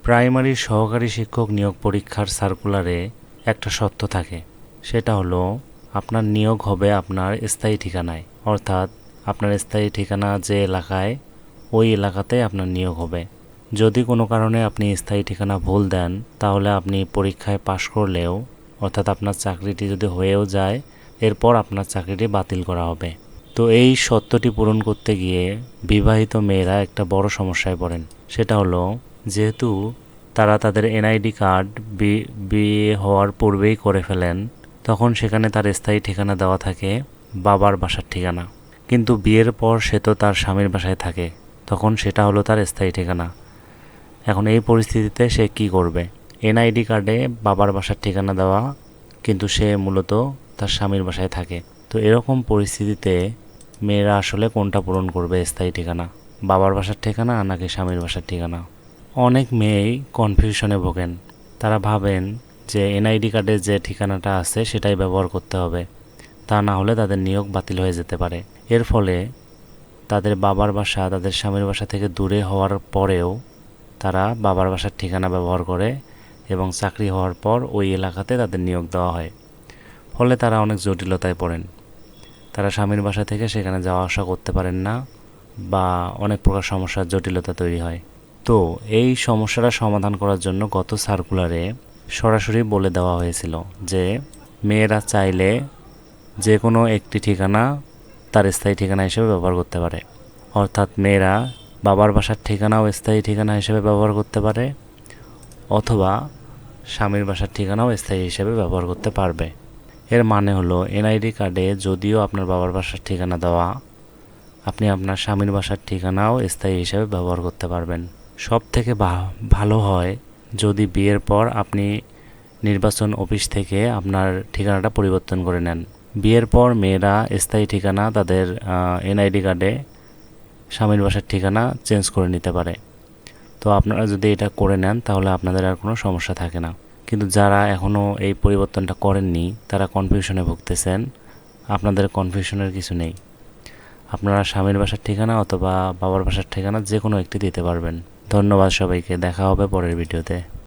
Primary সহকারী শিক্ষক নিয়োগ পরীক্ষার সার্কুলারে একটা শর্ত থাকে, সেটা হলো আপনার নিয়োগ হবে আপনার স্থায়ী ঠিকানায়, অর্থাৎ আপনার স্থায়ী ঠিকানা যে এলাকায়, ওই এলাকাতে আপনার নিয়োগ হবে। যদি কোনো কারণে আপনি স্থায়ী ঠিকানা ভুল দেন, তাহলে আপনি পরীক্ষায় পাশ করলেও, অর্থাৎ আপনার চাকরিটি যদি হয়েও যায়, এরপর আপনার চাকরিটি বাতিল করা হবে। তো এই শর্তটি পূরণ করতে গিয়ে বিবাহিত মেয়েরা একটা বড় সমস্যায় পড়েন। সেটা হলো, যেহেতু তারা তাদের এনআইডি কার্ড বিয়ে হওয়ার পূর্বেই করে ফেলেন, তখন সেখানে তার স্থায়ী ঠিকানা দেওয়া থাকে বাবার বাসার ঠিকানা। কিন্তু বিয়ের পর সে তো তার স্বামীর বাসায় থাকে, তখন সেটা হলো তার স্থায়ী ঠিকানা। এখন এই পরিস্থিতিতে সে কি করবে? এনআইডি কার্ডে বাবার বাসার ঠিকানা দেওয়া, কিন্তু সে মূলত তার স্বামীর বাসায় থাকে। তো এরকম পরিস্থিতিতে মেয়েরা আসলে কোনটা পূরণ করবে, স্থায়ী ঠিকানা, বাবার বাসার ঠিকানা নাকি স্বামীর বাসার ঠিকানা? অনেক মেয়েই কনফিউশনে ভোগেন। তারা ভাবেন যে এনআইডি কার্ডে যে ঠিকানাটা আছে সেটাই ব্যবহার করতে হবে, তা না হলে তাদের নিয়োগ বাতিল হয়ে যেতে পারে। এর ফলে তাদের বাবার বাসা তাদের স্বামীর বাসা থেকে দূরে হওয়ার পরেও তারা বাবার বাসার ঠিকানা ব্যবহার করে এবং চাকরি হওয়ার পর ওই এলাকাতে তাদের নিয়োগ দেওয়া হয়। ফলে তারা অনেক জটিলতায় পড়েন। তারা স্বামীর বাসা থেকে সেখানে যাওয়া আসা করতে পারেন না, বা অনেক প্রকার সমস্যার জটিলতা তৈরি হয়। তো এই সমস্যাটা সমাধান করার জন্য গত সার্কুলারে সরাসরি বলে দেওয়া হয়েছিল যে মেয়েরা চাইলে যে কোনো একটি ঠিকানা তার স্থায়ী ঠিকানা হিসেবে ব্যবহার করতে পারে। অর্থাৎ মেয়েরা বাবার বাসার ঠিকানাও স্থায়ী ঠিকানা হিসেবে ব্যবহার করতে পারে, অথবা স্বামীর বাসার ঠিকানাও স্থায়ী হিসেবে ব্যবহার করতে পারবে। এর মানে হলো, এনআইডি কার্ডে যদিও আপনার বাবার বাসার ঠিকানা দেওয়া, আপনি আপনার স্বামীর বাসার ঠিকানাও স্থায়ী হিসেবে ব্যবহার করতে পারবেন। সব থেকে ভালো হয় যদি বিয়ের পর আপনি নির্বাচন অফিস থেকে আপনার ঠিকানাটা পরিবর্তন করে নেন। বিয়ের পর মেয়েরা স্থায়ী ঠিকানা তাদের এনআইডি কার্ডে স্বামীর বাসার ঠিকানা চেঞ্জ করে নিতে পারে। তো আপনারা যদি এটা করে নেন তাহলে আপনাদের আর কোনো সমস্যা থাকে না। কিন্তু যারা এখনও এই পরিবর্তনটা করেননি, তারা কনফিউশনে ভুগতেছেন। আপনাদের কনফিউশনের কিছু নেই। আপনারা স্বামীর বাসার ঠিকানা অথবা বাবার বাসার ঠিকানা যে কোনো একটি দিতে পারবেন। ধন্যবাদ সবাইকে, দেখা হবে পরের ভিডিওতে।